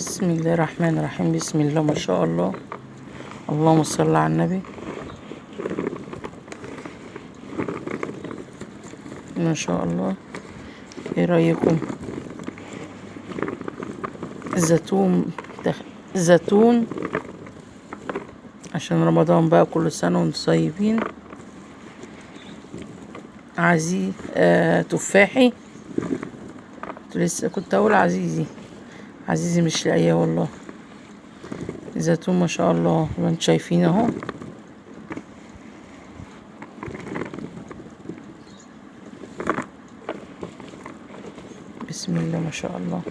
بسم الله الرحمن الرحيم. بسم الله ما شاء الله. اللهم صل على النبي. ما شاء الله. ايه رأيكم؟ زيتون عشان رمضان بقى، كل سنة وانتم طيبين. تفاحي. لسه كنت اقول عزيزي مش لاقيه والله. زيتون ما شاء الله، ما انتم شايفين اهو. بسم الله ما شاء الله.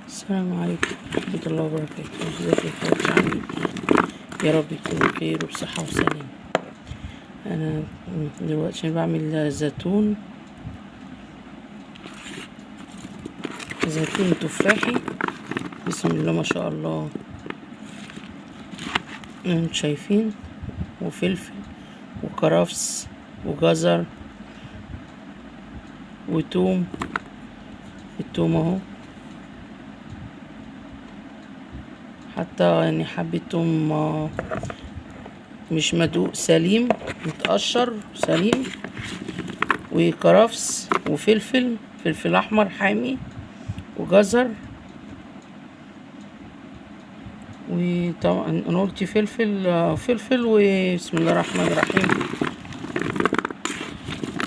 السلام عليكم ورحمة الله وبركاته. ازيك يا اخواتي، عاملين ايه؟ يا رب تكونوا بخير وبصحة وسلامة. انا دلوقتي بعمل زيتون تفاحي. بسم الله ما شاء الله. انتم شايفين، وفلفل وكرفس وجزر وتوم. التوم اهو، حتى يعني حبة توم مش مدوق، سليم متقشر سليم، وكرفس فلفل احمر حامي وجزر. وطبعا انا قلت فلفل وبسم الله الرحمن الرحيم.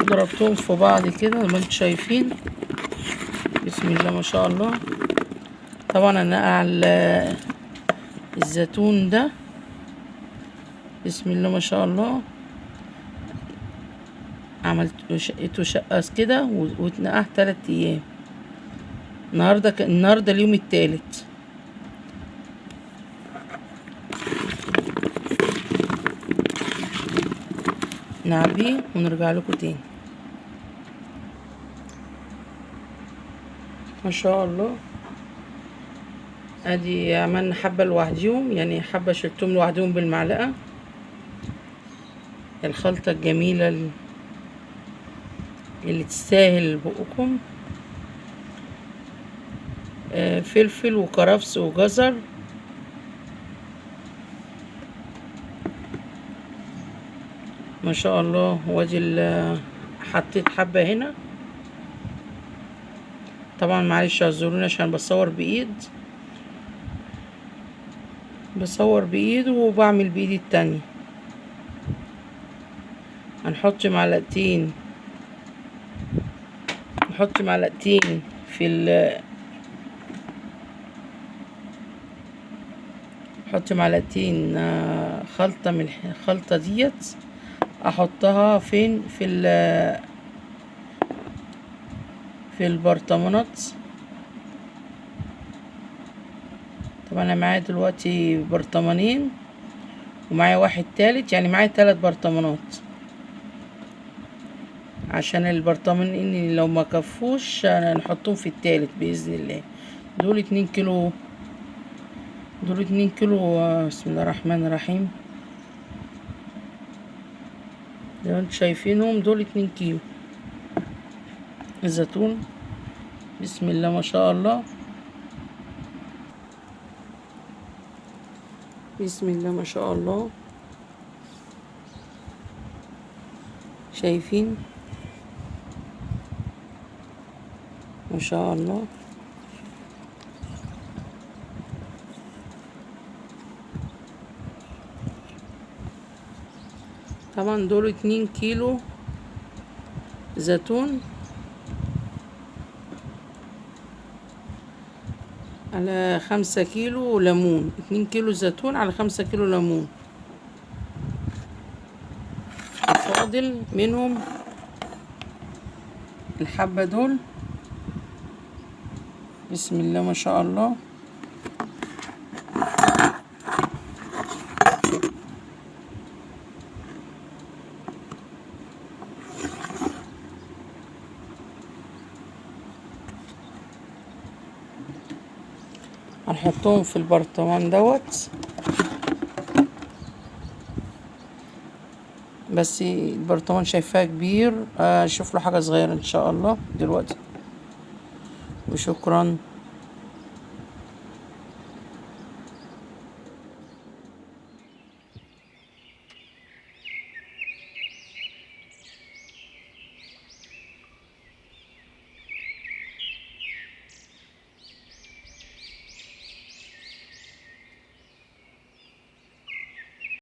ضربتهم في بعض كده زي ما انتم شايفين. بسم الله ما شاء الله. طبعا انا على الزيتون ده بسم الله ما شاء الله شقته شقة كده واتنقع 3 ايام. النهارده اليوم الثالث. نعبيه ونرجع لكم تاني. ما شاء الله. ادي عملنا حبة لوحديهم، يعني حبة شلتهم لوحدهم بالمعلقة. الخلطة الجميلة اللي تستاهل بقكم. فلفل وكرفس وجزر. ما شاء الله. وادي حطيت حبة هنا. طبعا معلش اعذروني عشان بصور بايد وبعمل بايدي التانية. هنحط معلقتين في حط معلقتين خلطة من الخلطة ديت. احطها فين؟ في البرطمانات. طبعا انا معايا دلوقتي برطمانين ومعايا واحد تالت، يعني معايا 3 برطمانات. عشان البرطمانين لو ما كفوش نحطهم في التالت باذن الله. دول 2 كيلو. بسم الله الرحمن الرحيم. زي ما انتم شايفينهم، دول 2 كيلو الزيتون. بسم الله ما شاء الله. بسم الله ما شاء الله. شايفين ما شاء الله. طبعا دول 2 كيلو زيتون على 5 كيلو ليمون. 2 كيلو زيتون على 5 كيلو ليمون. فاضل منهم الحبة دول. بسم الله ما شاء الله. هنحطهم في البرطمان دوت، بس البرطمان شايفاه كبير، اشوف له حاجة صغيرة ان شاء الله دلوقتي. وشكرا.